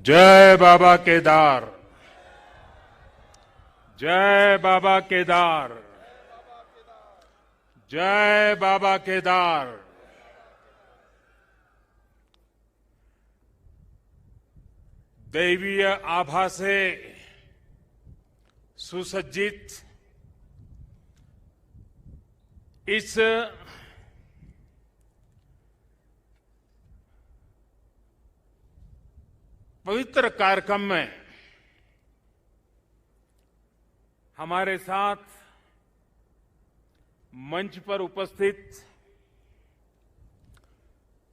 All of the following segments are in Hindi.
जय बाबा केदार, जय बाबा केदार, जय बाबा केदार। दैवीय आभा से सुसज्जित इस पवित्र कार्यक्रम में हमारे साथ मंच पर उपस्थित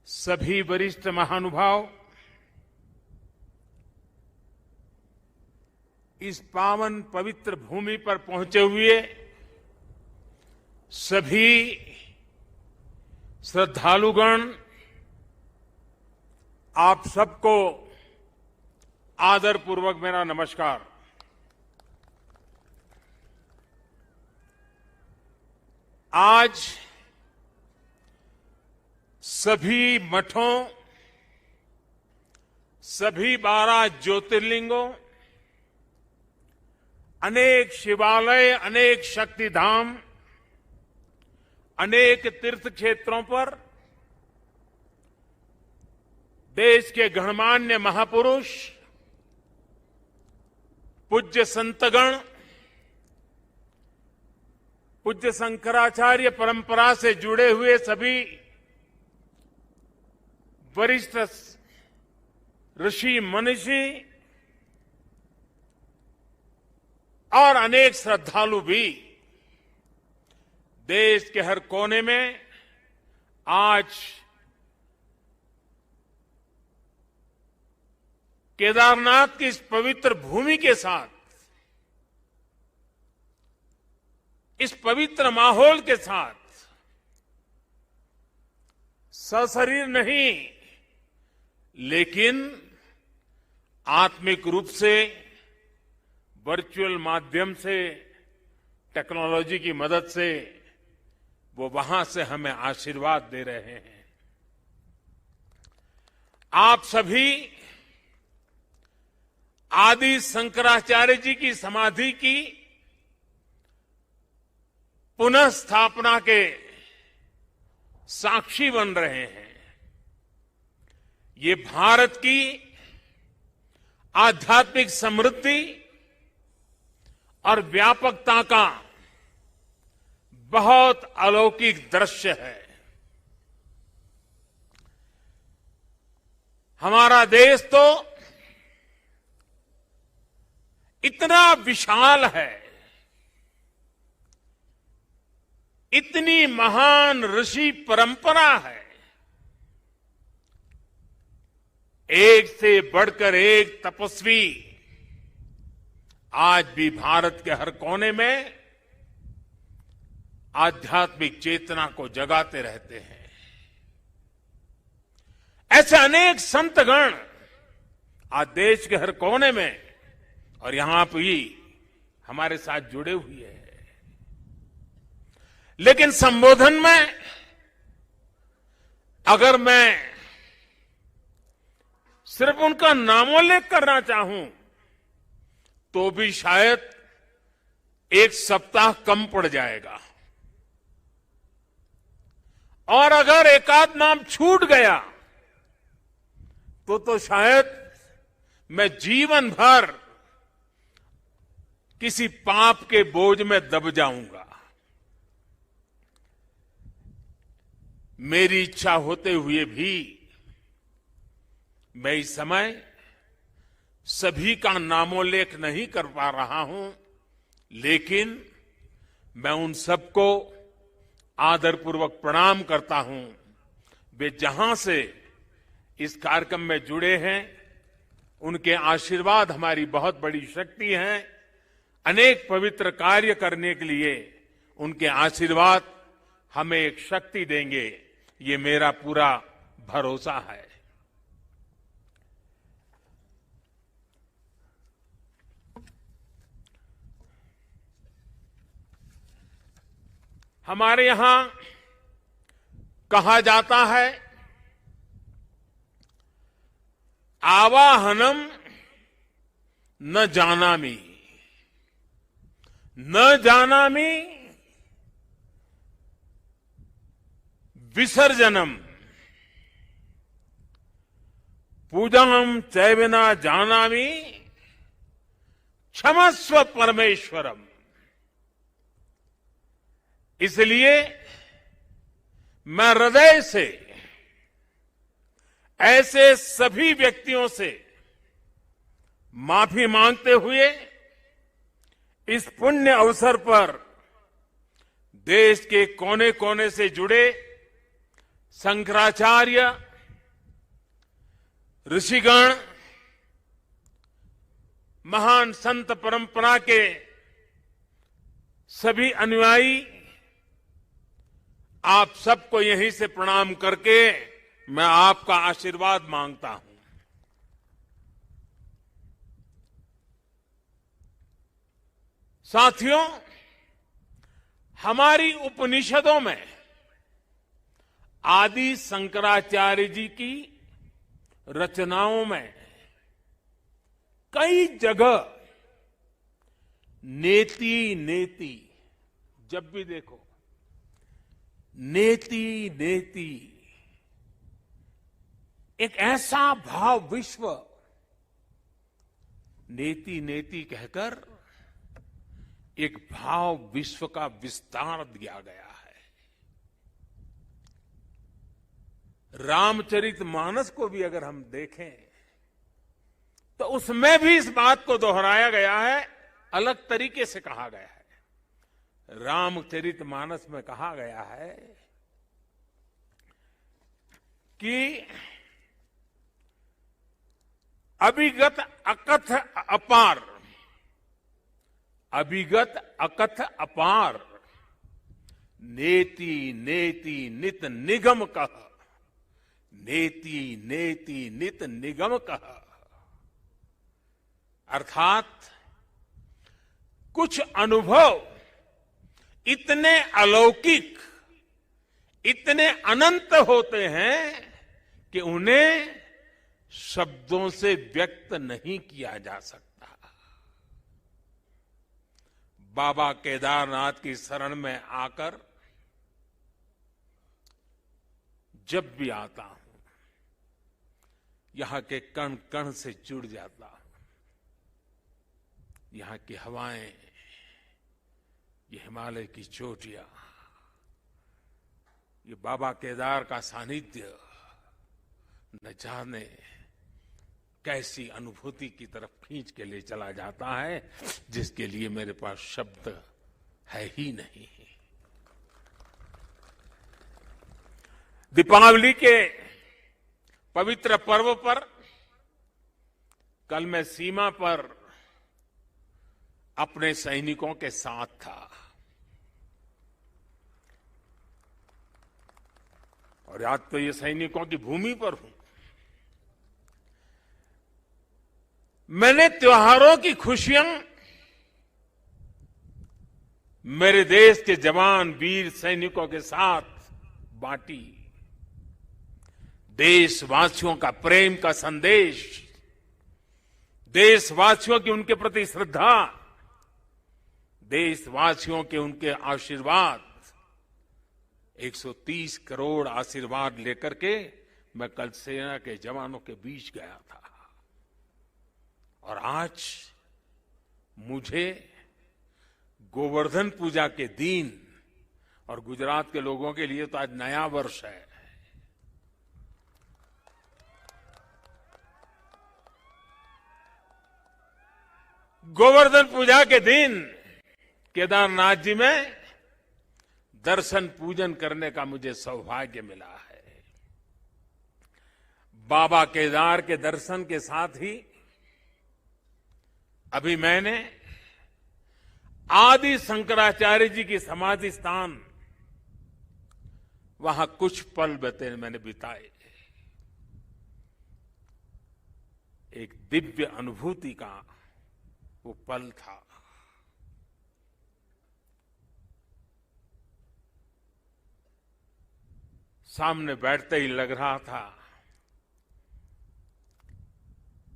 सभी वरिष्ठ महानुभाव, इस पावन पवित्र भूमि पर पहुंचे हुए सभी श्रद्धालुगण, आप सबको आदरपूर्वक मेरा नमस्कार। आज सभी मठों, सभी 12 ज्योतिर्लिंगों, अनेक शिवालय, अनेक शक्तिधाम, अनेक तीर्थ क्षेत्रों पर देश के गणमान्य महापुरुष, पूज्य संतगण, पूज्य शंकराचार्य परंपरा से जुड़े हुए सभी वरिष्ठ ऋषि मनीषी और अनेक श्रद्धालु भी देश के हर कोने में आज केदारनाथ की इस पवित्र भूमि के साथ, इस पवित्र माहौल के साथ सशरीर नहीं लेकिन आत्मिक रूप से वर्चुअल माध्यम से, टेक्नोलॉजी की मदद से वो वहां से हमें आशीर्वाद दे रहे हैं। आप सभी आदि शंकराचार्य जी की समाधि की पुनः स्थापना के साक्षी बन रहे हैं। ये भारत की आध्यात्मिक समृद्धि और व्यापकता का बहुत अलौकिक दृश्य है। हमारा देश तो इतना विशाल है, इतनी महान ऋषि परंपरा है, एक से बढ़कर एक तपस्वी आज भी भारत के हर कोने में आध्यात्मिक चेतना को जगाते रहते हैं। ऐसे अनेक संतगण आज देश के हर कोने में और यहां भी हमारे साथ जुड़े हुए हैं। लेकिन संबोधन में अगर मैं सिर्फ उनका नामोल्लेख करना चाहूं तो भी शायद एक सप्ताह कम पड़ जाएगा, और अगर एकाध नाम छूट गया तो शायद मैं जीवन भर किसी पाप के बोझ में दब जाऊंगा। मेरी इच्छा होते हुए भी मैं इस समय सभी का नामोल्लेख नहीं कर पा रहा हूं, लेकिन मैं उन सबको आदरपूर्वक प्रणाम करता हूं। वे जहां से इस कार्यक्रम में जुड़े हैं, उनके आशीर्वाद हमारी बहुत बड़ी शक्ति है। अनेक पवित्र कार्य करने के लिए उनके आशीर्वाद हमें एक शक्ति देंगे, ये मेरा पूरा भरोसा है। हमारे यहां कहा जाता है, आवाहनम न जानामि, न जानामि विसर्जनम, पूजाम चैवना जानामि क्षमस्व परमेश्वरम। इसलिए मैं हृदय से ऐसे सभी व्यक्तियों से माफी मांगते हुए इस पुण्य अवसर पर देश के कोने कोने से जुड़े शंकराचार्य, ऋषिगण, महान संत परंपरा के सभी अनुयायी, आप सबको यहीं से प्रणाम करके मैं आपका आशीर्वाद मांगता हूं। साथियों, हमारी उपनिषदों में आदि शंकराचार्य जी की रचनाओं में कई जगह नेति नेति, जब भी देखो नेति नेति, एक ऐसा भाव विश्व, नेति नेति कहकर एक भाव विश्व का विस्तार दिया गया है। रामचरितमानस को भी अगर हम देखें तो उसमें भी इस बात को दोहराया गया है, अलग तरीके से कहा गया है। रामचरितमानस में कहा गया है कि अभिगत अकथ अपार, अभिगत अकथ अपार, नेति नेति नित निगम कह, नेति नेति नित निगम कह। अर्थात कुछ अनुभव इतने अलौकिक, इतने अनंत होते हैं कि उन्हें शब्दों से व्यक्त नहीं किया जा सकता। बाबा केदारनाथ की शरण में आकर जब भी आता हूं, यहां के कण कण से जुड़ जाता हूं। यहां की हवाएं, ये हिमालय की चोटियां, ये बाबा केदार का सानिध्य न जाने कैसी अनुभूति की तरफ खींच के ले चला जाता है, जिसके लिए मेरे पास शब्द है ही नहीं। दीपावली के पवित्र पर्व पर कल मैं सीमा पर अपने सैनिकों के साथ था और आज तो ये सैनिकों की भूमि पर हूं। मैंने त्योहारों की खुशियां मेरे देश के जवान वीर सैनिकों के साथ बांटी। देशवासियों का प्रेम का संदेश, देशवासियों की उनके प्रति श्रद्धा, देशवासियों के उनके आशीर्वाद, 130 करोड़ आशीर्वाद लेकर के मैं कल सेना के जवानों के बीच गया था। और आज मुझे गोवर्धन पूजा के दिन, और गुजरात के लोगों के लिए तो आज नया वर्ष है, गोवर्धन पूजा के दिन केदारनाथ जी में दर्शन पूजन करने का मुझे सौभाग्य मिला है। बाबा केदार के दर्शन के साथ ही अभी मैंने आदि शंकराचार्य जी की समाधि स्थान, वहां कुछ पल मैंने बिताए। एक दिव्य अनुभूति का वो पल था। सामने बैठते ही लग रहा था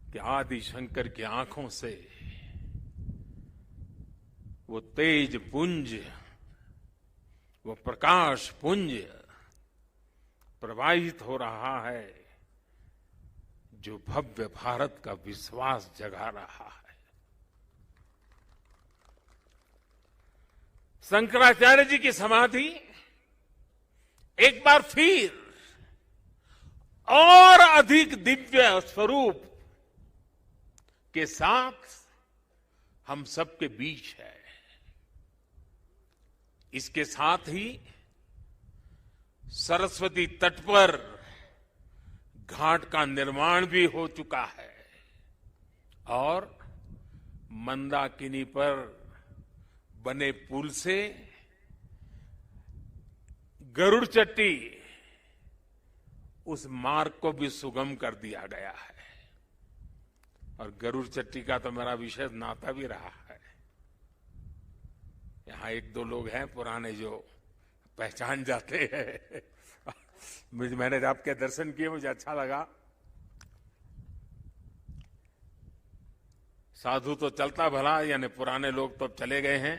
कि आदि शंकर की आंखों से वो तेज पुंज, वो प्रकाश पुंज प्रवाहित हो रहा है जो भव्य भारत का विश्वास जगा रहा है। शंकराचार्य जी की समाधि एक बार फिर और अधिक दिव्य स्वरूप के साथ हम सबके बीच है। इसके साथ ही सरस्वती तट पर घाट का निर्माण भी हो चुका है और मंदाकिनी पर बने पुल से गरुड़ चट्टी उस मार्ग को भी सुगम कर दिया गया है। और गरुड़ चट्टी का तो मेरा विशेष नाता भी रहा है। यहां एक दो लोग हैं पुराने जो पहचान जाते हैं। मैंने आपके दर्शन किए, मुझे अच्छा लगा। साधु तो चलता भला, यानी पुराने लोग तो अब चले गए हैं।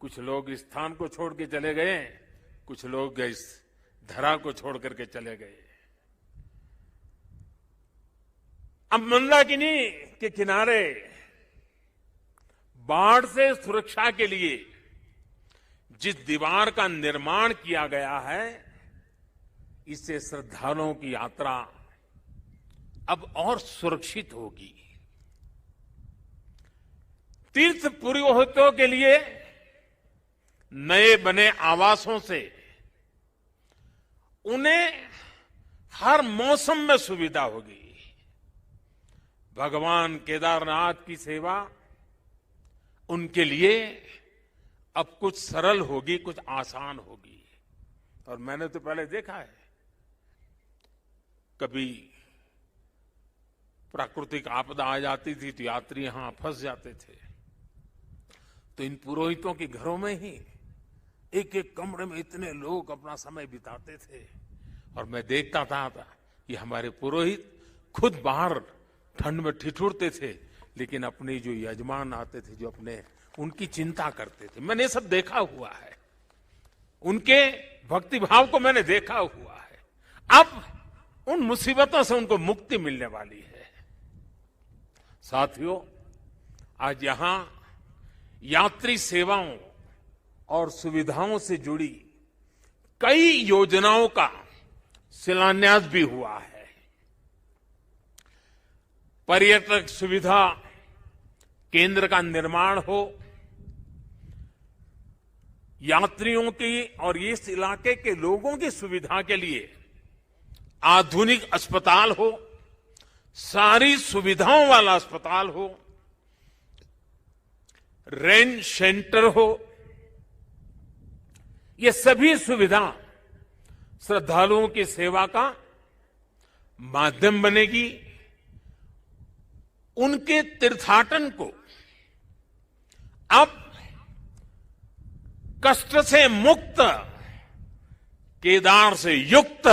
कुछ लोग इस स्थान को छोड़ के चले गए, कुछ लोग इस धरा को छोड़ करके चले गए। अब मंदाकिनी के किनारे बाढ़ से सुरक्षा के लिए जिस दीवार का निर्माण किया गया है, इससे श्रद्धालुओं की यात्रा अब और सुरक्षित होगी। तीर्थ पुरोहितों के लिए नए बने आवासों से उन्हें हर मौसम में सुविधा होगी। भगवान केदारनाथ की सेवा उनके लिए अब कुछ सरल होगी, कुछ आसान होगी। और मैंने तो पहले देखा है, कभी प्राकृतिक आपदा आ जाती थी तो यात्री यहां फंस जाते थे, तो इन पुरोहितों के घरों में ही एक एक कमरे में इतने लोग अपना समय बिताते थे। और मैं देखता था कि हमारे पुरोहित खुद बाहर ठंड में ठिठुरते थे, लेकिन अपने जो यजमान आते थे, जो अपने उनकी चिंता करते थे। मैंने सब देखा हुआ है, उनके भक्ति भाव को मैंने देखा हुआ है। अब उन मुसीबतों से उनको मुक्ति मिलने वाली है। साथियों, आज यहां यात्री सेवाओं और सुविधाओं से जुड़ी कई योजनाओं का शिलान्यास भी हुआ है। पर्यटक सुविधा केंद्र का निर्माण हो, यात्रियों की और इस इलाके के लोगों की सुविधा के लिए आधुनिक अस्पताल हो, सारी सुविधाओं वाला अस्पताल हो, रेंज सेंटर हो, ये सभी सुविधा श्रद्धालुओं की सेवा का माध्यम बनेगी। उनके तीर्थाटन को अब कष्ट से मुक्त, केदार से युक्त,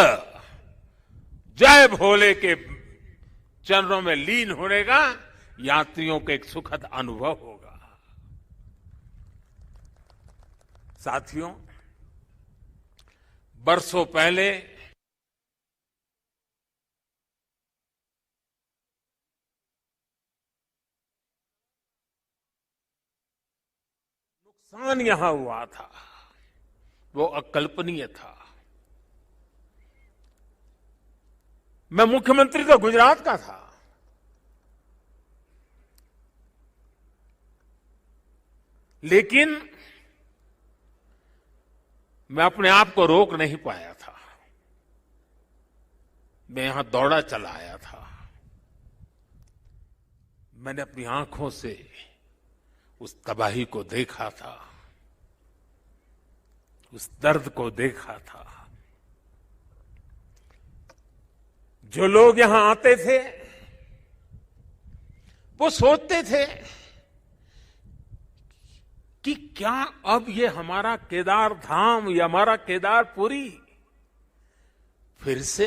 जय भोले के चरणों में लीन होने का यात्रियों को एक सुखद अनुभव होगा। साथियों, बरसों पहले नुकसान यहां हुआ था, वो अकल्पनीय था। मैं मुख्यमंत्री तो गुजरात का था, लेकिन मैं अपने आप को रोक नहीं पाया था। मैं यहां दौड़ा चला आया था। मैंने अपनी आंखों से उस तबाही को देखा था, उस दर्द को देखा था। जो लोग यहां आते थे वो सोचते थे कि क्या अब ये हमारा केदार धाम या हमारा केदारपुरी फिर से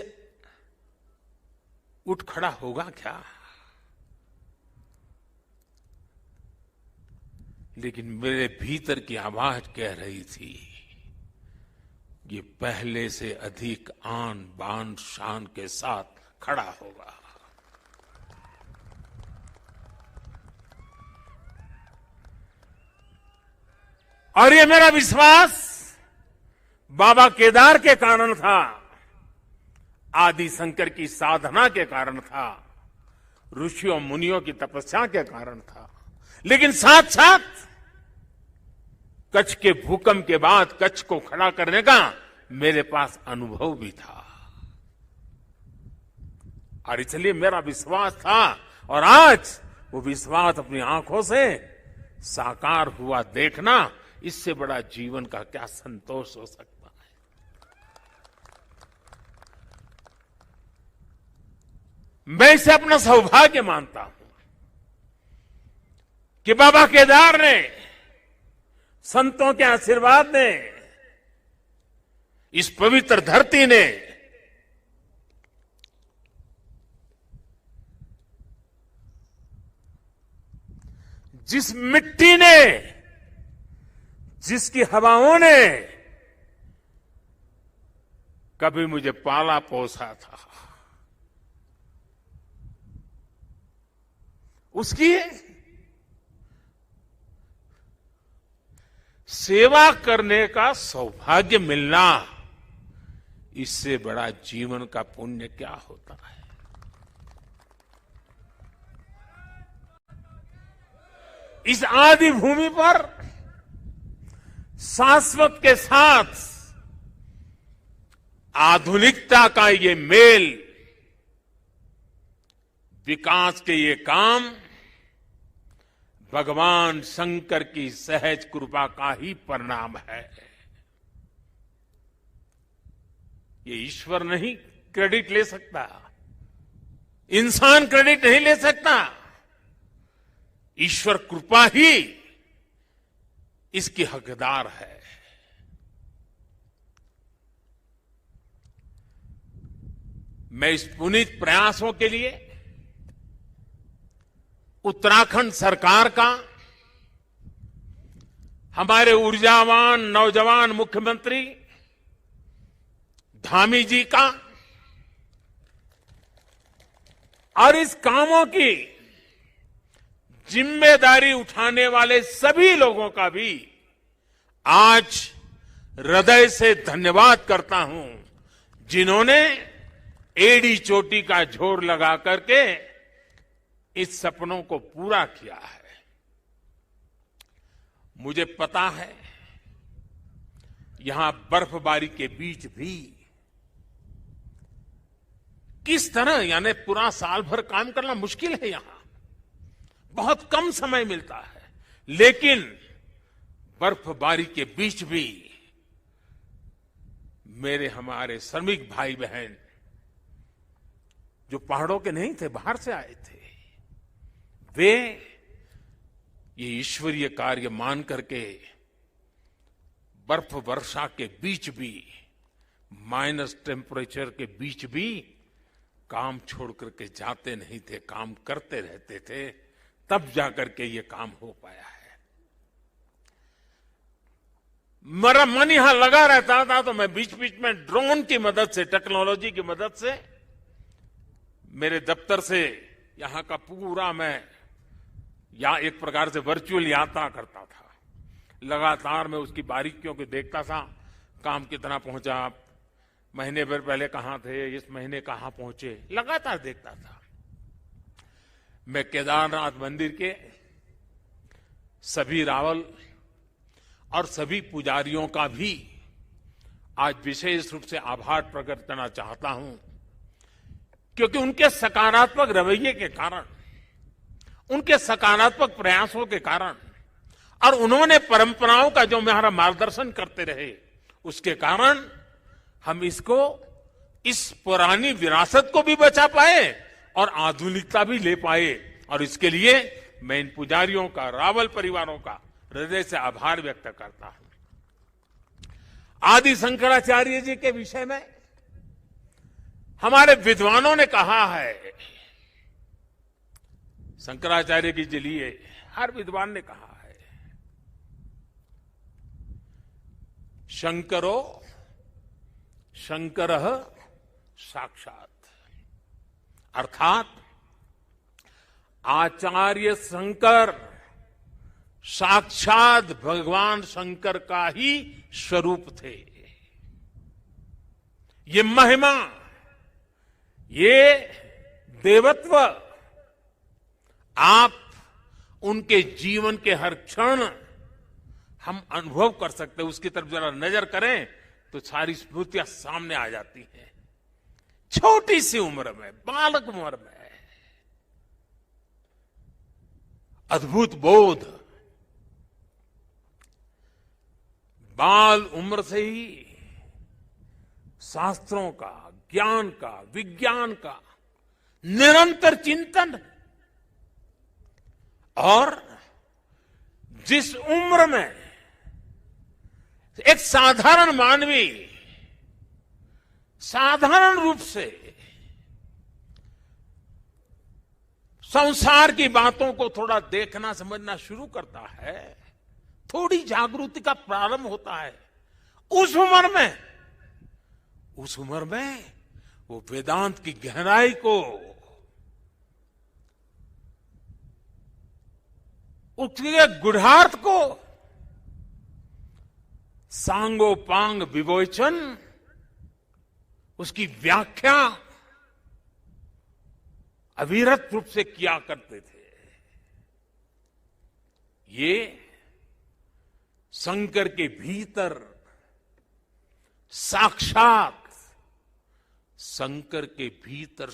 उठ खड़ा होगा क्या? लेकिन मेरे भीतर की आवाज कह रही थी, ये पहले से अधिक आन बान शान के साथ खड़ा होगा। और ये मेरा विश्वास बाबा केदार के कारण था, आदि शंकर की साधना के कारण था, ऋषियों मुनियों की तपस्या के कारण था, लेकिन साथ साथ कच्छ के भूकंप के बाद कच्छ को खड़ा करने का मेरे पास अनुभव भी था। और इसलिए मेरा विश्वास था, और आज वो विश्वास अपनी आंखों से साकार हुआ देखना, इससे बड़ा जीवन का क्या संतोष हो सकता है। मैं इसे अपना सौभाग्य मानता हूं कि बाबा केदार ने, संतों के आशीर्वाद ने, इस पवित्र धरती ने जिस मिट्टी ने, जिसकी हवाओं ने कभी मुझे पाला पोसा था, उसकी सेवा करने का सौभाग्य मिलना, इससे बड़ा जीवन का पुण्य क्या होता है। इस आदि भूमि पर शाश्वत के साथ आधुनिकता का ये मेल, विकास के ये काम भगवान शंकर की सहज कृपा का ही परिणाम है। ये ईश्वर नहीं क्रेडिट ले सकता, इंसान क्रेडिट नहीं ले सकता, ईश्वर कृपा ही इसकी हकदार है। मैं इस पुनीत प्रयासों के लिए उत्तराखंड सरकार का, हमारे ऊर्जावान नौजवान मुख्यमंत्री धामी जी का, और इस कामों की जिम्मेदारी उठाने वाले सभी लोगों का भी आज हृदय से धन्यवाद करता हूं, जिन्होंने एड़ी चोटी का जोर लगा करके इस सपनों को पूरा किया है। मुझे पता है यहां बर्फबारी के बीच भी किस तरह, यानी पूरा साल भर काम करना मुश्किल है, यहां बहुत कम समय मिलता है, लेकिन बर्फबारी के बीच भी मेरे हमारे श्रमिक भाई बहन जो पहाड़ों के नहीं थे, बाहर से आए थे, वे ये ईश्वरीय कार्य मान करके बर्फ वर्षा के बीच भी, माइनस टेम्परेचर के बीच भी काम छोड़ करके जाते नहीं थे, काम करते रहते थे, तब जाकर के ये काम हो पाया है। मेरा मन यहां लगा रहता था, तो मैं बीच बीच में ड्रोन की मदद से, टेक्नोलॉजी की मदद से, मेरे दफ्तर से यहां का पूरा मैं या एक प्रकार से वर्चुअल यात्रा करता था। लगातार मैं उसकी बारीकियों को देखता था, काम कितना पहुंचा, महीने भर पहले कहां थे, इस महीने कहां पहुंचे, लगातार देखता था। मैं केदारनाथ मंदिर के सभी रावल और सभी पुजारियों का भी आज विशेष रूप से आभार प्रकट करना चाहता हूं, क्योंकि उनके सकारात्मक रवैये के कारण, उनके सकारात्मक प्रयासों के कारण, और उन्होंने परंपराओं का जो हमारा मार्गदर्शन करते रहे, उसके कारण हम इसको, इस पुरानी विरासत को भी बचा पाए और आधुनिकता भी ले पाए। और इसके लिए मैं इन पुजारियों का, रावल परिवारों का हृदय से आभार व्यक्त करता हूं। आदि शंकराचार्य जी के विषय में हमारे विद्वानों ने कहा है, शंकराचार्य के लिए हर विद्वान ने कहा है, शंकरो शंकरः साक्षात, अर्थात आचार्य शंकर साक्षात भगवान शंकर का ही स्वरूप थे। ये महिमा, ये देवत्व आप उनके जीवन के हर क्षण हम अनुभव कर सकते हैं। उसकी तरफ जरा नजर करें तो सारी स्मृतियां सामने आ जाती हैं। छोटी सी उम्र में, बालक उम्र में अद्भुत बोध, बाल उम्र से ही शास्त्रों का, ज्ञान का, विज्ञान का निरंतर चिंतन, और जिस उम्र में एक साधारण मानवी साधारण रूप से संसार की बातों को थोड़ा देखना समझना शुरू करता है, थोड़ी जागृति का प्रारंभ होता है, उस उम्र में वो वेदांत की गहराई को, उसके गुढ़ार्थ को सांगोपांग विवेचन, उसकी व्याख्या अविरत रूप से किया करते थे। ये शंकर के भीतर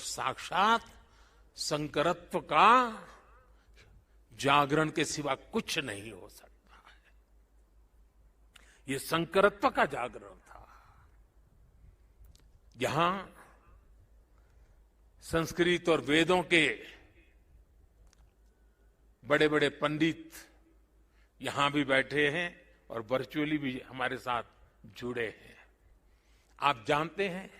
साक्षात शंकरत्व का जागरण के सिवा कुछ नहीं हो सकता है। ये शंकरत्व का जागरण था। यहां संस्कृत और वेदों के बड़े बड़े पंडित यहां भी बैठे हैं और वर्चुअली भी हमारे साथ जुड़े हैं। आप जानते हैं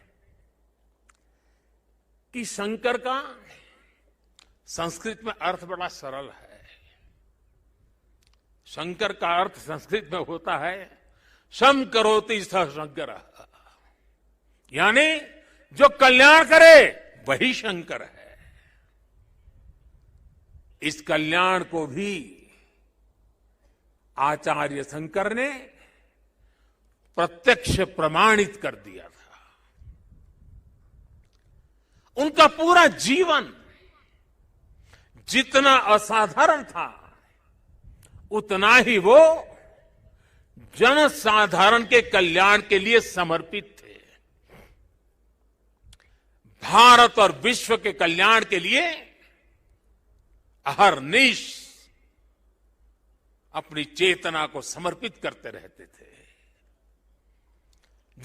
कि शंकर का संस्कृत में अर्थ बड़ा सरल है। शंकर का अर्थ संस्कृत में होता है शम करोति स शंकर, यानी जो कल्याण करे वही शंकर है। इस कल्याण को भी आचार्य शंकर ने प्रत्यक्ष प्रमाणित कर दिया था। उनका पूरा जीवन जितना असाधारण था, उतना ही वो जनसाधारण के कल्याण के लिए समर्पित थे। भारत और विश्व के कल्याण के लिए अहरनिश अपनी चेतना को समर्पित करते रहते थे।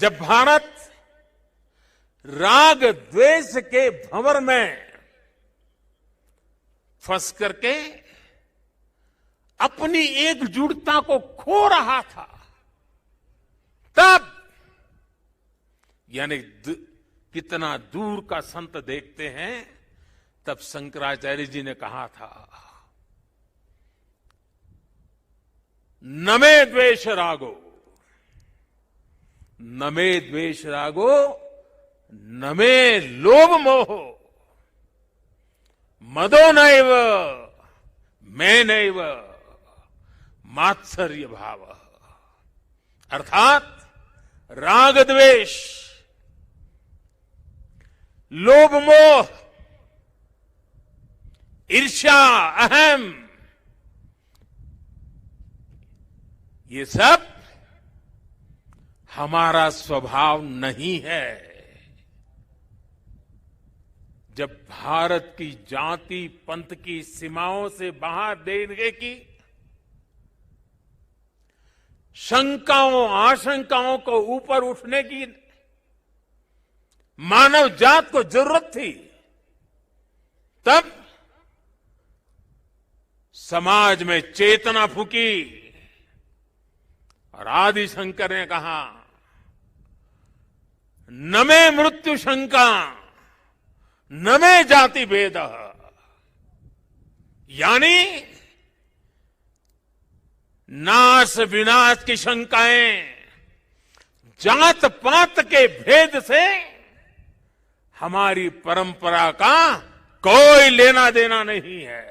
जब भारत राग द्वेष के भंवर में फंस करके अपनी एकजुटता को खो रहा था, तब यानी कितना दूर का संत देखते हैं, तब शंकराचार्य जी ने कहा था न मे द्वेष रागो, न मे द्वेष रागो, न मे लोभ मोह, मदो नैव मैं नैव मात्सर्य भाव। अर्थात राग द्वेष, लोभ मोह, ईर्ष्या, अहम, ये सब हमारा स्वभाव नहीं है। जब भारत की जाति पंथ की सीमाओं से बाहर देने की शंकाओं आशंकाओं को ऊपर उठने की मानव जात को जरूरत थी, तब समाज में चेतना फूकी और आदि शंकर ने कहा न मे मृत्यु शंका न मे जाति भेद, यानी नाश विनाश की शंकाएं जात पात के भेद से हमारी परंपरा का कोई लेना देना नहीं है,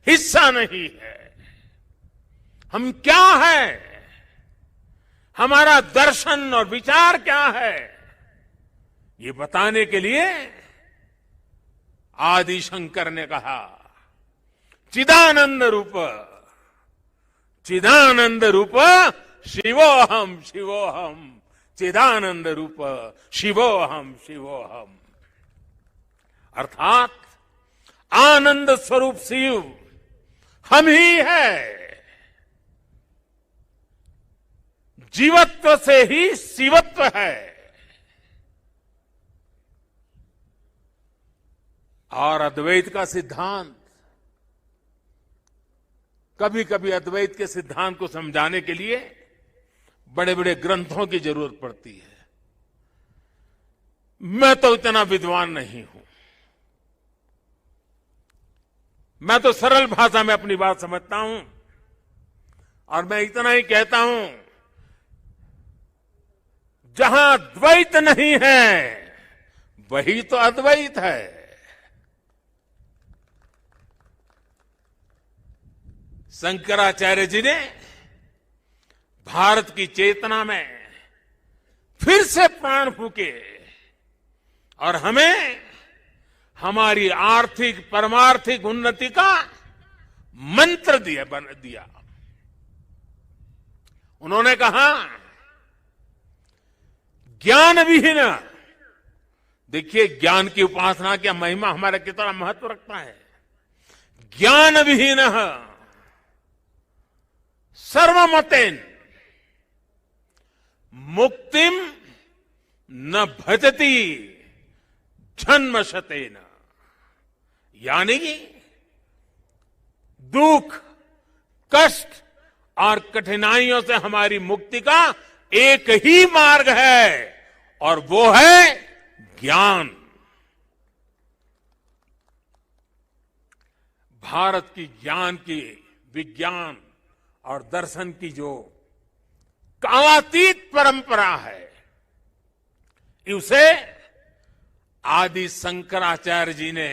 हिस्सा नहीं है। हम क्या है, हमारा दर्शन और विचार क्या है, ये बताने के लिए आदि शंकर ने कहा चिदानंद रूप, चिदानंद रूप शिवोहम शिवोहम, चिदानंद रूप शिवोहम शिवोहम। अर्थात आनंद स्वरूप शिव हम ही है। जीवत्व से ही शिवत्व है। और अद्वैत का सिद्धांत, कभी कभी अद्वैत के सिद्धांत को समझाने के लिए बड़े बड़े ग्रंथों की जरूरत पड़ती है। मैं तो इतना विद्वान नहीं हूं, मैं तो सरल भाषा में अपनी बात समझता हूं और मैं इतना ही कहता हूं, जहां द्वैत नहीं है वही तो अद्वैत है। शंकराचार्य जी ने भारत की चेतना में फिर से प्राण फूके और हमें हमारी आर्थिक परमार्थिक उन्नति का मंत्र दिया। उन्होंने कहा ज्ञान विहीन, देखिए ज्ञान की उपासना की महिमा हमारा कितना महत्व रखता है। ज्ञान विहीन सर्वमतेन मुक्तिम न भजति जन्मशतेन, यानी दुख कष्ट और कठिनाइयों से हमारी मुक्ति का एक ही मार्ग है और वो है ज्ञान। भारत की ज्ञान की, विज्ञान और दर्शन की जो कालातीत परंपरा है, उसे आदि शंकराचार्य जी ने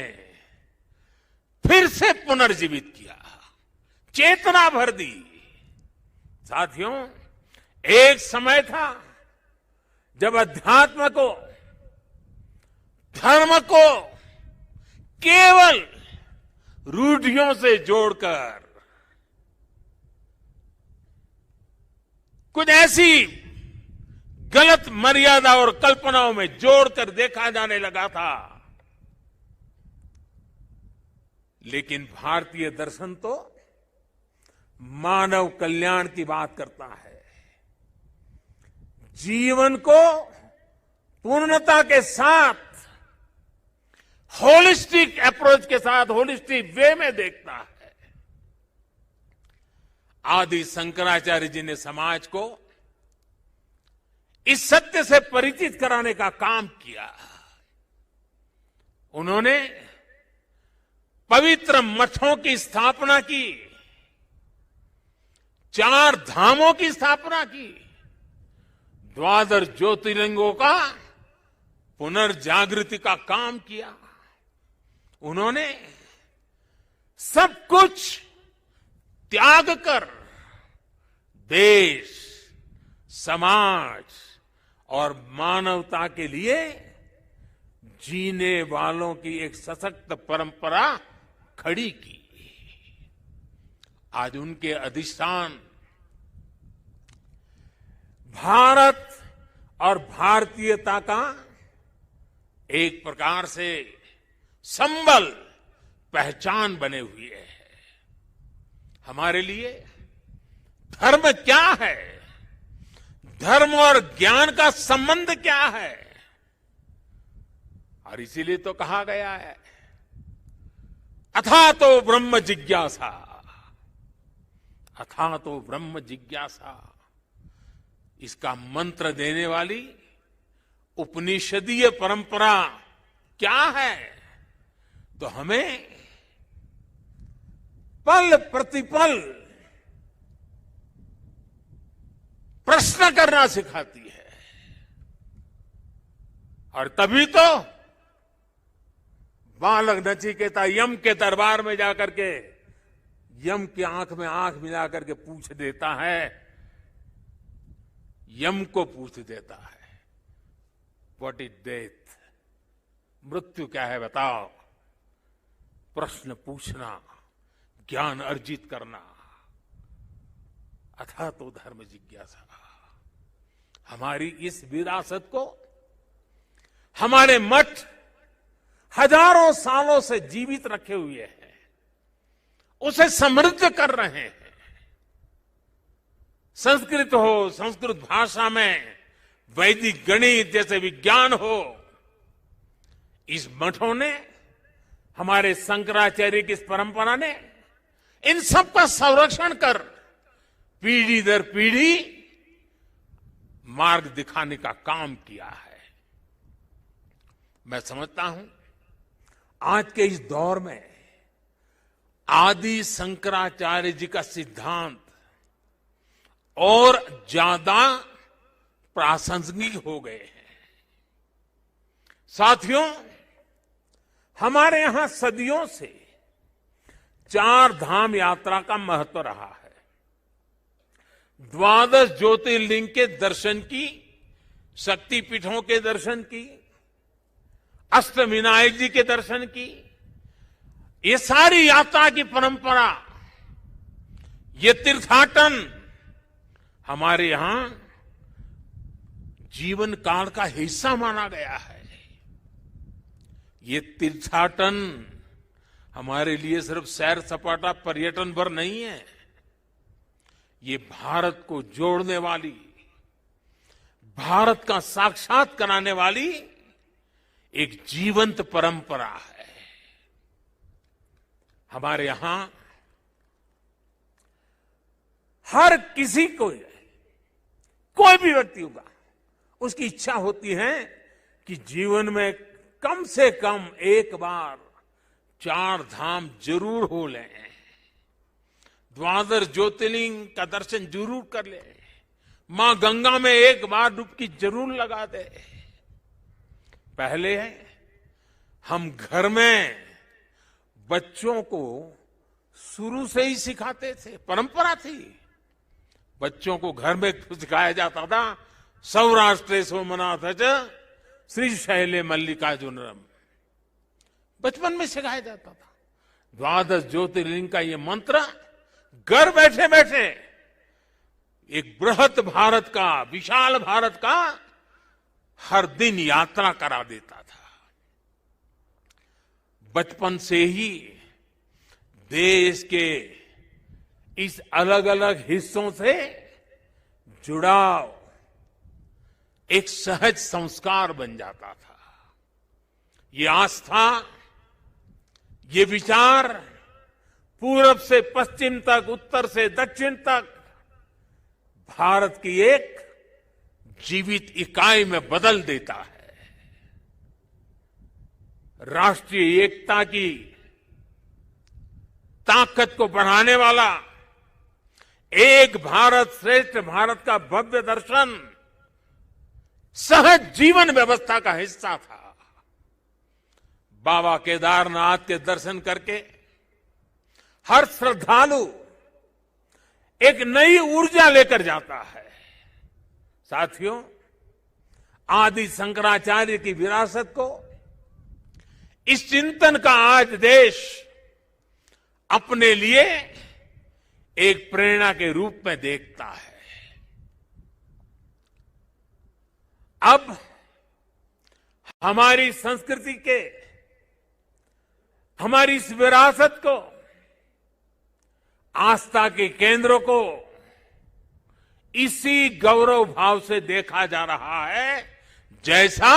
फिर से पुनर्जीवित किया, चेतना भर दी। साथियों, एक समय था जब अध्यात्म को, धर्म को केवल रूढ़ियों से जोड़कर, कुछ ऐसी गलत मर्यादा और कल्पनाओं में जोड़कर देखा जाने लगा था। लेकिन भारतीय दर्शन तो मानव कल्याण की बात करता है, जीवन को पूर्णता के साथ, होलिस्टिक अप्रोच के साथ, होलिस्टिक वे में देखता है। आदि शंकराचार्य जी ने समाज को इस सत्य से परिचित कराने का काम किया। उन्होंने पवित्र मठों की स्थापना की, 4 धामों की स्थापना की, 12 ज्योतिर्लिंगों का पुनर्जागृति का काम किया। उन्होंने सब कुछ त्याग कर देश, समाज और मानवता के लिए जीने वालों की एक सशक्त परंपरा खड़ी की। आज उनके अधिष्ठान भारत और भारतीयता का एक प्रकार से संबल, पहचान बने हुए हैं। हमारे लिए धर्म क्या है, धर्म और ज्ञान का संबंध क्या है, और इसीलिए तो कहा गया है अथा तो ब्रह्म जिज्ञासा, अथा तो ब्रह्म जिज्ञासा। इसका मंत्र देने वाली उपनिषदीय परंपरा क्या है? तो हमें पल प्रतिपल प्रश्न करना सिखाती है। और तभी तो बालक नचिकेता यम के दरबार में जाकर के यम की आंख में आंख मिलाकर के पूछ देता है, यम को पूछ देता है, व्हाट इज डेथ? मृत्यु क्या है बताओ। प्रश्न पूछना, ज्ञान अर्जित करना, अथा तो धर्म जिज्ञासा। हमारी इस विरासत को हमारे मठ हजारों सालों से जीवित रखे हुए हैं, उसे समृद्ध कर रहे हैं। संस्कृत हो, संस्कृत भाषा में वैदिक गणित जैसे विज्ञान हो, इस मठों ने, हमारे शंकराचार्य की इस परंपरा ने इन सब का संरक्षण कर पीढ़ी दर पीढ़ी मार्ग दिखाने का काम किया है। मैं समझता हूं आज के इस दौर में आदि शंकराचार्य जी का सिद्धांत और ज्यादा प्रासंगिक हो गए हैं। साथियों, हमारे यहां सदियों से 4 धाम यात्रा का महत्व रहा है। 12 ज्योतिर्लिंग के दर्शन की, शक्तिपीठों के दर्शन की, अष्टविनायक जी के दर्शन की, ये सारी यात्रा की परंपरा, ये तीर्थाटन हमारे यहां जीवन काल का हिस्सा माना गया है। ये तीर्थाटन हमारे लिए सिर्फ सैर सपाटा पर्यटन भर नहीं है, ये भारत को जोड़ने वाली, भारत का साक्षात कराने वाली एक जीवंत परंपरा है। हमारे यहां हर किसी को, कोई भी व्यक्ति होगा, उसकी इच्छा होती है कि जीवन में कम से कम एक बार 4 धाम जरूर हो लें, 12 ज्योतिर्लिंग का दर्शन जरूर कर ले, मां गंगा में एक बार डुबकी जरूर लगा दे। पहले हम घर में बच्चों को शुरू से ही सिखाते थे, परंपरा थी। बच्चों को घर में सिखाया जाता था, सौराष्ट्रे सोमनाथ श्रीशैले मल्लिकार्जुनम, बचपन में सिखाया जाता था। 12 ज्योतिर्लिंग का ये मंत्र घर बैठे बैठे एक बृहत भारत का, विशाल भारत का हर दिन यात्रा करा देता था। बचपन से ही देश के इस अलग अलग हिस्सों से जुड़ाव एक सहज संस्कार बन जाता था। ये आस्था, ये विचार पूरब से पश्चिम तक, उत्तर से दक्षिण तक भारत की एक जीवित इकाई में बदल देता है। राष्ट्रीय एकता की ताकत को बढ़ाने वाला एक भारत श्रेष्ठ भारत का भव्य दर्शन सहज जीवन व्यवस्था का हिस्सा था। बाबा केदारनाथ के दर्शन करके हर श्रद्धालु एक नई ऊर्जा लेकर जाता है। साथियों, आदि शंकराचार्य की विरासत को, इस चिंतन का आज देश अपने लिए एक प्रेरणा के रूप में देखता है। अब हमारी संस्कृति के, हमारी इस विरासत को, आस्था के केंद्रों को इसी गौरव भाव से देखा जा रहा है जैसा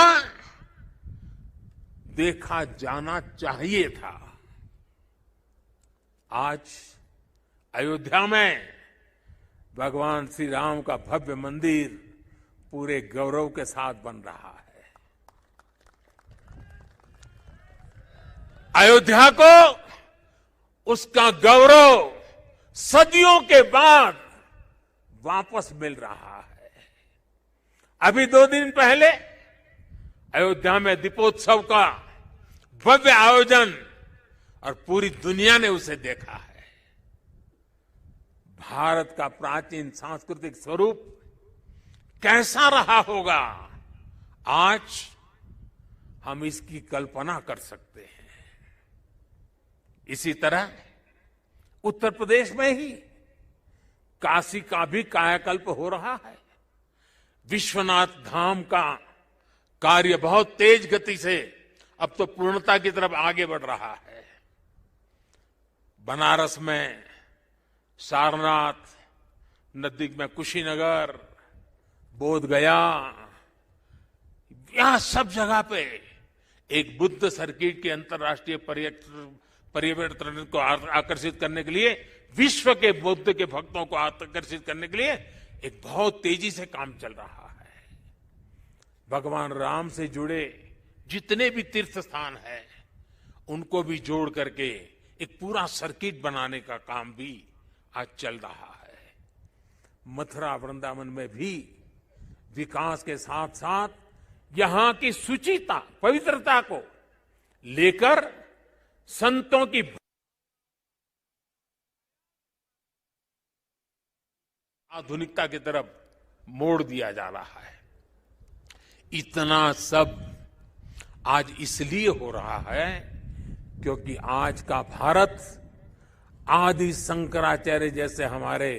देखा जाना चाहिए था। आज अयोध्या में भगवान श्री राम का भव्य मंदिर पूरे गौरव के साथ बन रहा है। अयोध्या को उसका गौरव सदियों के बाद वापस मिल रहा है। अभी 2 दिन पहले अयोध्या में दीपोत्सव का भव्य आयोजन और पूरी दुनिया ने उसे देखा है। भारत का प्राचीन सांस्कृतिक स्वरूप कैसा रहा होगा, आज हम इसकी कल्पना कर सकते हैं। इसी तरह उत्तर प्रदेश में ही काशी का भी कायाकल्प हो रहा है। विश्वनाथ धाम का कार्य बहुत तेज गति से अब तो पूर्णता की तरफ आगे बढ़ रहा है। बनारस में सारनाथ, नजदीक में कुशीनगर, बोध गया, यहां सब जगह पे एक बुद्ध सर्किट के अंतर्राष्ट्रीय पर्यटन को आकर्षित करने के लिए, विश्व के बुद्ध के भक्तों को आकर्षित करने के लिए एक बहुत तेजी से काम चल रहा है। भगवान राम से जुड़े जितने भी तीर्थ स्थान हैं, उनको भी जोड़ करके एक पूरा सर्किट बनाने का काम भी आज चल रहा है। मथुरा वृंदावन में भी विकास के साथ साथ यहां की शुचिता, पवित्रता को लेकर संतों की आधुनिकता की तरफ मोड़ दिया जा रहा है। इतना सब आज इसलिए हो रहा है क्योंकि आज का भारत आदि शंकराचार्य जैसे हमारे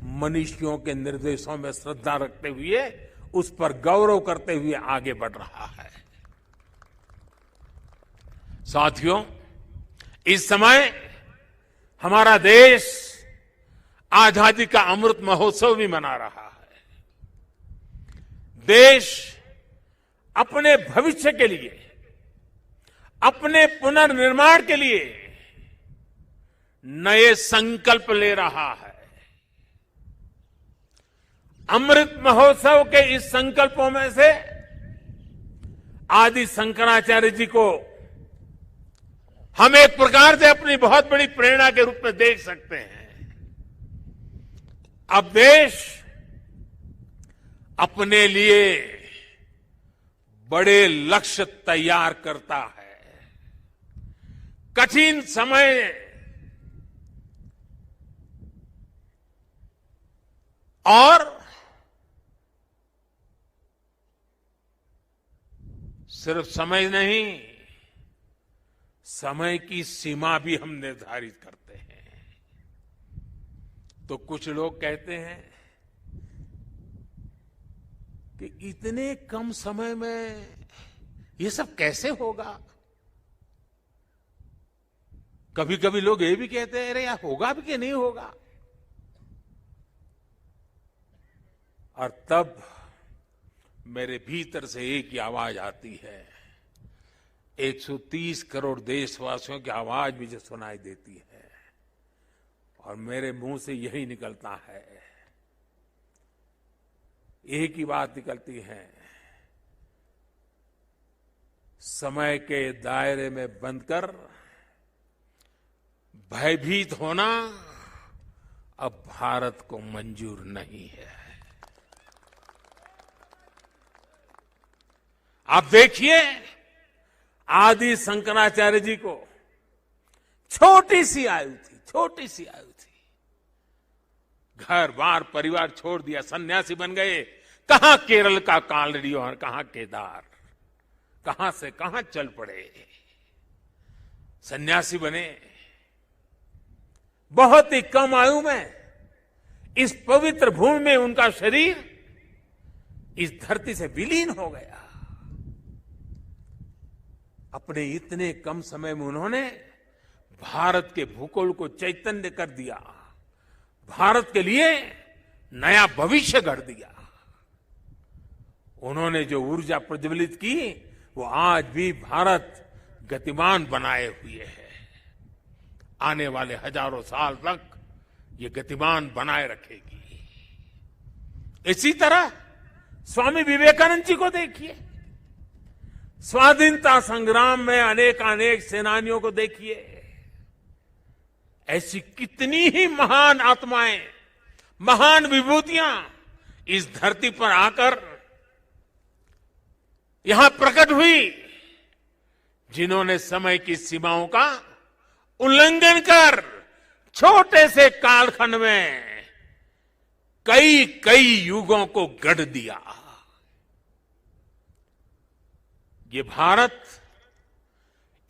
मनीषियों के निर्देशों में श्रद्धा रखते हुए, उस पर गौरव करते हुए आगे बढ़ रहा है। साथियों, इस समय हमारा देश आजादी का अमृत महोत्सव भी मना रहा है। देश अपने भविष्य के लिए, अपने पुनर्निर्माण के लिए नए संकल्प ले रहा है। अमृत महोत्सव के इस संकल्पों में से आदि शंकराचार्य जी को हम एक प्रकार से अपनी बहुत बड़ी प्रेरणा के रूप में देख सकते हैं। अब देश अपने लिए बड़े लक्ष्य तैयार करता है। कठिन समय और सिर्फ समय नहीं, समय की सीमा भी हम निर्धारित करते हैं। तो कुछ लोग कहते हैं कि इतने कम समय में ये सब कैसे होगा। कभी कभी लोग ये भी कहते हैं, अरे यार होगा भी कि नहीं होगा। और तब मेरे भीतर से एक ही आवाज आती है, 130 करोड़ देशवासियों की आवाज मुझे सुनाई देती है और मेरे मुंह से यही निकलता है, एक ही बात निकलती है, समय के दायरे में बंधकर भयभीत होना अब भारत को मंजूर नहीं है। आप देखिए, आदि शंकराचार्य जी को छोटी सी आयु थी, घर बार परिवार छोड़ दिया, सन्यासी बन गए। कहां केरल का कालड़ी और कहां केदार, कहां से कहां चल पड़े, सन्यासी बने। बहुत ही कम आयु में इस पवित्र भूमि में उनका शरीर इस धरती से विलीन हो गया। अपने इतने कम समय में उन्होंने भारत के भूगोल को चैतन्य कर दिया, भारत के लिए नया भविष्य गढ़ दिया। उन्होंने जो ऊर्जा प्रज्वलित की, वो आज भी भारत गतिमान बनाए हुए है। आने वाले हजारों साल तक ये गतिमान बनाए रखेगी। इसी तरह स्वामी विवेकानंद जी को देखिए, स्वाधीनता संग्राम में अनेक सेनानियों को देखिए। ऐसी कितनी ही महान आत्माएं, महान विभूतियां इस धरती पर आकर यहां प्रकट हुई, जिन्होंने समय की सीमाओं का उल्लंघन कर छोटे से कालखंड में कई युगों को गढ़ दिया। ये भारत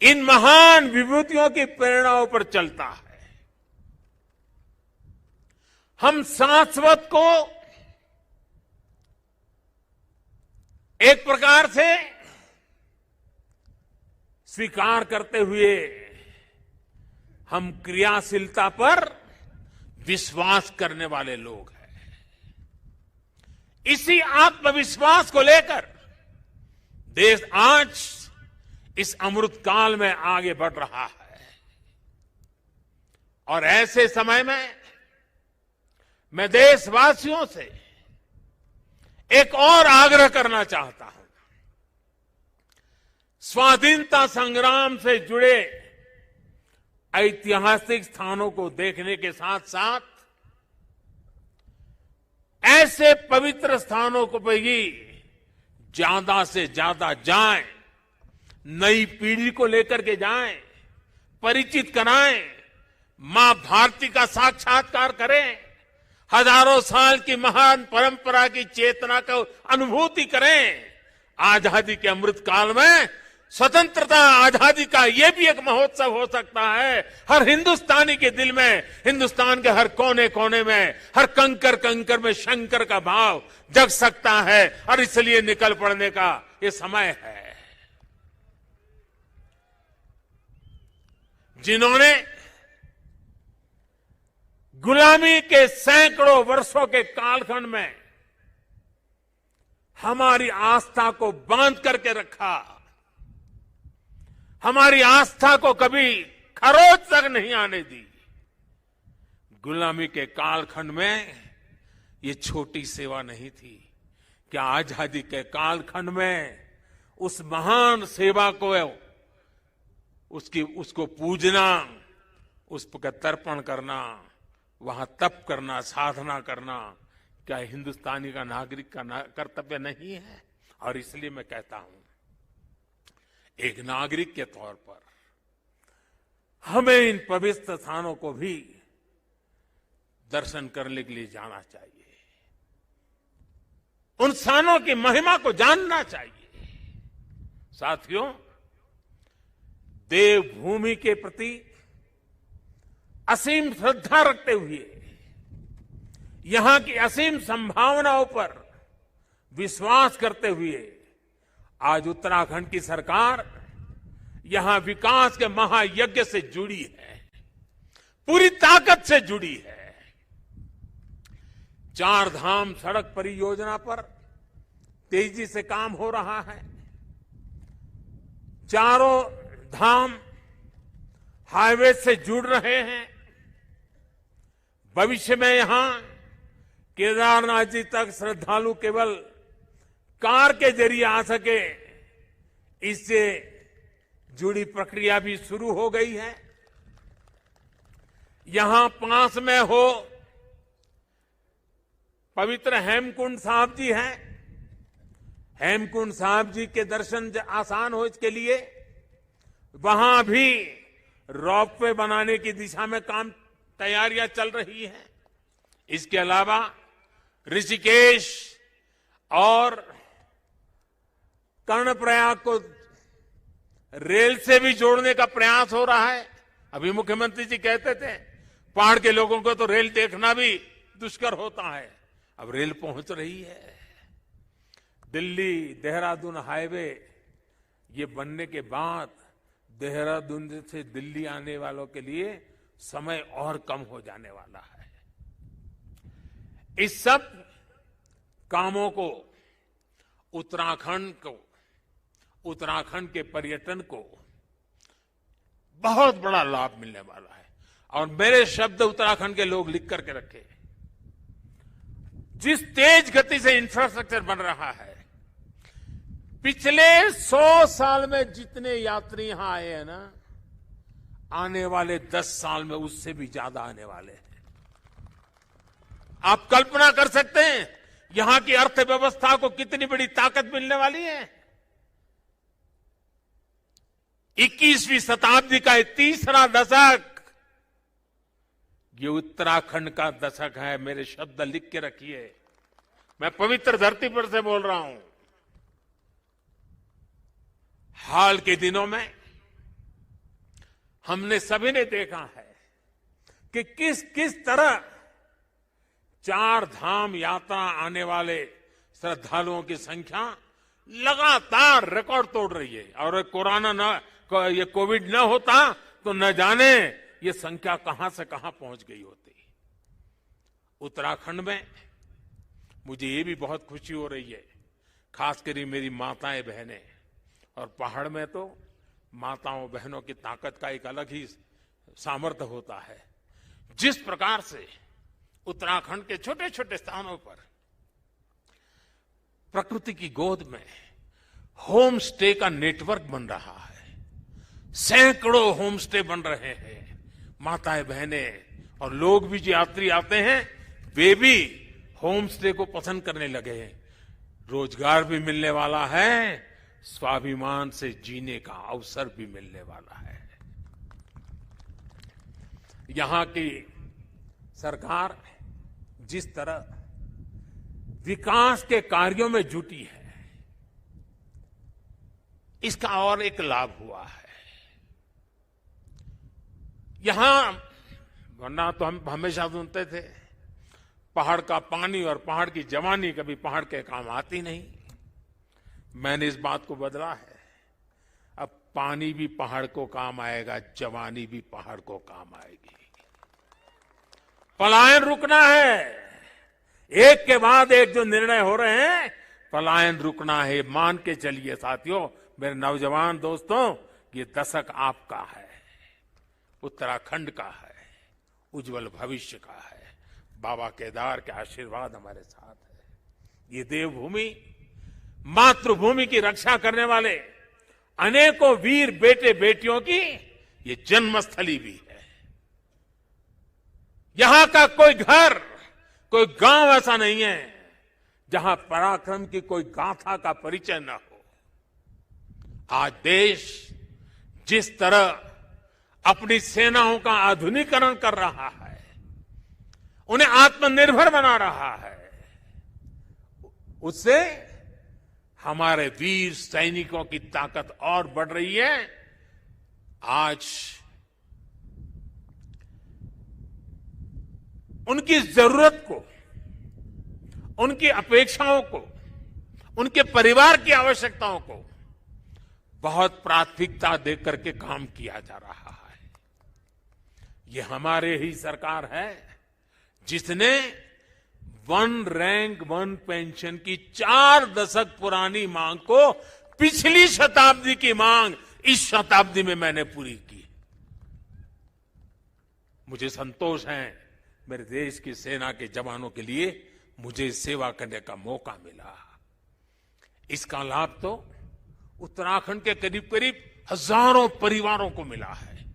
इन महान विभूतियों की प्रेरणाओं पर चलता है। हम शाश्वत को एक प्रकार से स्वीकार करते हुए हम क्रियाशीलता पर विश्वास करने वाले लोग हैं। इसी आत्मविश्वास को लेकर देश आज इस अमृत काल में आगे बढ़ रहा है। और ऐसे समय में मैं देशवासियों से एक और आग्रह करना चाहता हूं। स्वाधीनता संग्राम से जुड़े ऐतिहासिक स्थानों को देखने के साथ साथ ऐसे पवित्र स्थानों को भी ज्यादा से ज्यादा जाएं, नई पीढ़ी को लेकर के जाएं, परिचित कराएं, मां भारती का साक्षात्कार करें, हजारों साल की महान परंपरा की चेतना को अनुभूति करें। आजादी के अमृत काल में स्वतंत्रता आजादी का यह भी एक महोत्सव हो सकता है। हर हिंदुस्तानी के दिल में, हिंदुस्तान के हर कोने कोने में, हर कंकर कंकर में शंकर का भाव जग सकता है। और इसलिए निकल पड़ने का ये समय है। जिन्होंने गुलामी के सैकड़ों वर्षों के कालखंड में हमारी आस्था को बांध करके रखा, हमारी आस्था को कभी खरोच तक नहीं आने दी। गुलामी के कालखंड में ये छोटी सेवा नहीं थी। क्या आजादी के कालखंड में उस महान सेवा को, उसको पूजना, उस पर तर्पण करना, वहां तप करना, साधना करना, क्या हिंदुस्तानी का नागरिक का कर्तव्य नहीं है? और इसलिए मैं कहता हूं, एक नागरिक के तौर पर हमें इन पवित्र स्थानों को भी दर्शन करने के लिए जाना चाहिए। उन स्थानों की महिमा को जानना चाहिए। साथियों, देवभूमि के प्रति असीम श्रद्धा रखते हुए, यहां की असीम संभावनाओं पर विश्वास करते हुए आज उत्तराखंड की सरकार यहां विकास के महायज्ञ से जुड़ी है, पूरी ताकत से जुड़ी है। 4 धाम सड़क परियोजना पर तेजी से काम हो रहा है। चारों धाम हाईवे से जुड़ रहे हैं। भविष्य में यहां केदारनाथ जी तक श्रद्धालु केवल कार के जरिए आ सके, इससे जुड़ी प्रक्रिया भी शुरू हो गई है। यहां पास में हो पवित्र हेमकुंड साहब जी हैं। हेमकुंड साहब जी के दर्शन आसान हो इसके लिए वहां भी रोपवे बनाने की दिशा में तैयारियां चल रही हैं। इसके अलावा ऋषिकेश और कर्णप्रयाग को रेल से भी जोड़ने का प्रयास हो रहा है। अभी मुख्यमंत्री जी कहते थे पहाड़ के लोगों को तो रेल देखना भी दुष्कर होता है। अब रेल पहुंच रही है। दिल्ली देहरादून हाईवे ये बनने के बाद देहरादून से दिल्ली आने वालों के लिए समय और कम हो जाने वाला है। इस सब कामों को उत्तराखंड के पर्यटन को बहुत बड़ा लाभ मिलने वाला है। और मेरे शब्द उत्तराखंड के लोग लिख करके रखे। जिस तेज गति से इंफ्रास्ट्रक्चर बन रहा है, पिछले 100 साल में जितने यात्री यहां आए हैं ना, आने वाले 10 साल में उससे भी ज्यादा आने वाले हैं। आप कल्पना कर सकते हैं यहां की अर्थव्यवस्था को कितनी बड़ी ताकत मिलने वाली है। 21वीं शताब्दी का तीसरा दशक ये उत्तराखंड का दशक है। मेरे शब्द लिख के रखिए, मैं पवित्र धरती पर से बोल रहा हूं। हाल के दिनों में हमने सभी ने देखा है कि किस किस तरह 4 धाम यात्रा आने वाले श्रद्धालुओं की संख्या लगातार रिकॉर्ड तोड़ रही है। और ये कोविड न होता तो न जाने ये संख्या कहां से कहां पहुंच गई होती। उत्तराखंड में मुझे ये भी बहुत खुशी हो रही है, खासकर मेरी माताएं बहनें। और पहाड़ में तो माताओं बहनों की ताकत का एक अलग ही सामर्थ्य होता है। जिस प्रकार से उत्तराखंड के छोटे छोटे स्थानों पर प्रकृति की गोद में होम स्टे का नेटवर्क बन रहा है, सैकड़ों होम स्टे बन रहे हैं। माताएं बहनें और लोग भी जो यात्री आते हैं वे भी होम स्टे को पसंद करने लगे हैं। रोजगार भी मिलने वाला है, स्वाभिमान से जीने का अवसर भी मिलने वाला है। यहां की सरकार जिस तरह विकास के कार्यों में जुटी है, इसका और एक लाभ हुआ है। यहां वरना तो हम हमेशा सुनते थे पहाड़ का पानी और पहाड़ की जवानी कभी पहाड़ के काम आती नहीं। मैंने इस बात को बदला है। अब पानी भी पहाड़ को काम आएगा, जवानी भी पहाड़ को काम आएगी। पलायन रुकना है। एक के बाद एक जो निर्णय हो रहे हैं, पलायन रुकना है। मान के चलिए साथियों, मेरे नौजवान दोस्तों, ये दशक आपका है, उत्तराखंड का है, उज्जवल भविष्य का है। बाबा केदार के आशीर्वाद हमारे साथ है। ये देवभूमि, मातृभूमि की रक्षा करने वाले अनेकों वीर बेटे बेटियों की ये जन्मस्थली भी है। यहां का कोई घर, कोई गांव ऐसा नहीं है जहां पराक्रम की कोई गाथा का परिचय न हो। आज देश जिस तरह अपनी सेनाओं का आधुनिकीकरण कर रहा है, उन्हें आत्मनिर्भर बना रहा है, उससे हमारे वीर सैनिकों की ताकत और बढ़ रही है। आज उनकी जरूरत को, उनकी अपेक्षाओं को, उनके परिवार की आवश्यकताओं को बहुत प्राथमिकता देकर के काम किया जा रहा है। ये हमारे ही सरकार है जिसने 1 रैंक 1 पेंशन की 4 दशक पुरानी मांग को पिछली शताब्दी की मांग इस शताब्दी में मैंने पूरी की। मुझे संतोष है, मेरे देश की सेना के जवानों के लिए मुझे सेवा करने का मौका मिला। इसका लाभ तो उत्तराखंड के करीब करीब हजारों परिवारों को मिला है,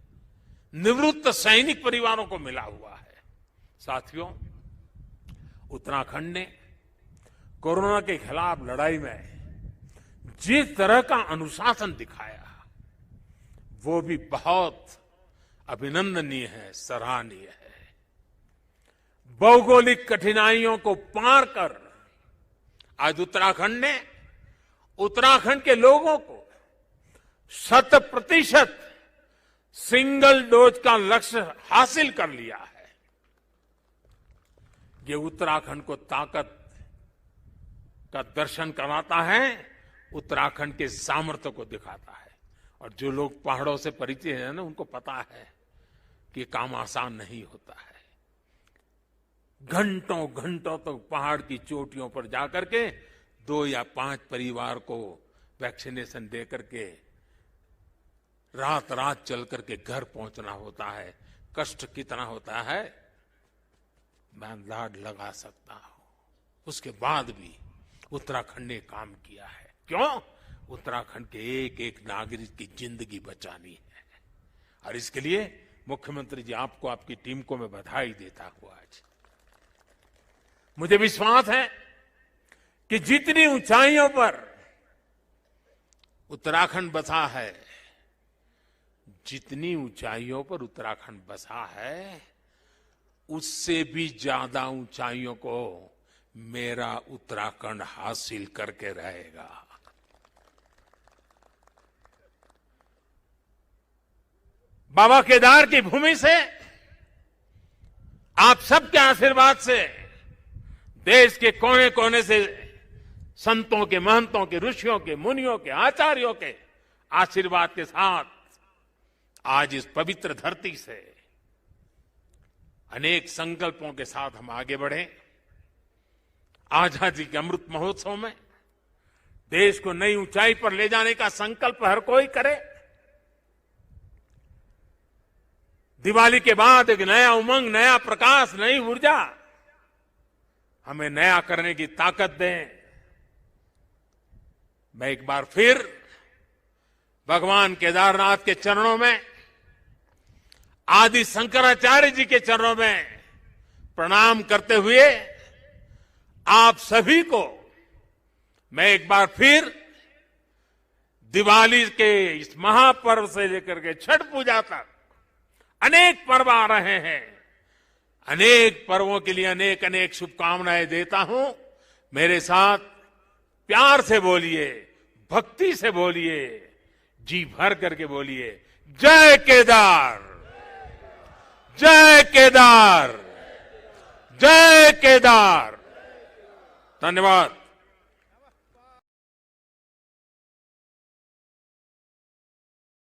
निवृत्त सैनिक परिवारों को मिला हुआ है। साथियों, उत्तराखंड ने कोरोना के खिलाफ लड़ाई में जिस तरह का अनुशासन दिखाया, वो भी बहुत अभिनंदनीय है, सराहनीय है। भौगोलिक कठिनाइयों को पार कर आज उत्तराखंड के लोगों को 100% सिंगल डोज का लक्ष्य हासिल कर लिया है। ये उत्तराखंड को ताकत का दर्शन कराता है, उत्तराखंड के सामर्थ्य को दिखाता है। और जो लोग पहाड़ों से परिचित हैं ना, उनको पता है कि काम आसान नहीं होता है। घंटों घंटों तक तो पहाड़ की चोटियों पर जाकर के 2 या 5 परिवार को वैक्सीनेशन दे करके रात रात चल करके घर पहुंचना होता है। कष्ट कितना होता है मैं अंदाज लगा सकता हूं। उसके बाद भी उत्तराखंड ने काम किया है। क्यों? उत्तराखंड के एक एक नागरिक की जिंदगी बचानी है। और इसके लिए मुख्यमंत्री जी आपको, आपकी टीम को मैं बधाई देता हूं। आज मुझे विश्वास है कि जितनी ऊंचाइयों पर उत्तराखंड बसा है, जितनी ऊंचाइयों पर उत्तराखंड बसा है, उससे भी ज्यादा ऊंचाइयों को मेरा उत्तराखंड हासिल करके रहेगा। बाबा केदार की भूमि से, आप सबके आशीर्वाद से, देश के कोने कोने से संतों के, महंतों के, ऋषियों के, मुनियों के, आचार्यों के आशीर्वाद के साथ आज इस पवित्र धरती से अनेक संकल्पों के साथ हम आगे बढ़े। आजादी के अमृत महोत्सव में देश को नई ऊंचाई पर ले जाने का संकल्प हर कोई करे। दिवाली के बाद एक नया उमंग, नया प्रकाश, नई ऊर्जा हमें नया करने की ताकत दें। मैं एक बार फिर भगवान केदारनाथ के चरणों में, आदि शंकराचार्य जी के चरणों में प्रणाम करते हुए आप सभी को मैं एक बार फिर दिवाली के इस महापर्व से लेकर के छठ पूजा तक अनेक पर्व आ रहे हैं, अनेक पर्वों के लिए अनेक अनेक शुभकामनाएं देता हूं। मेरे साथ प्यार से बोलिए, भक्ति से बोलिए, जी भर करके बोलिए, जय केदार, जय केदार, जय केदार। धन्यवाद।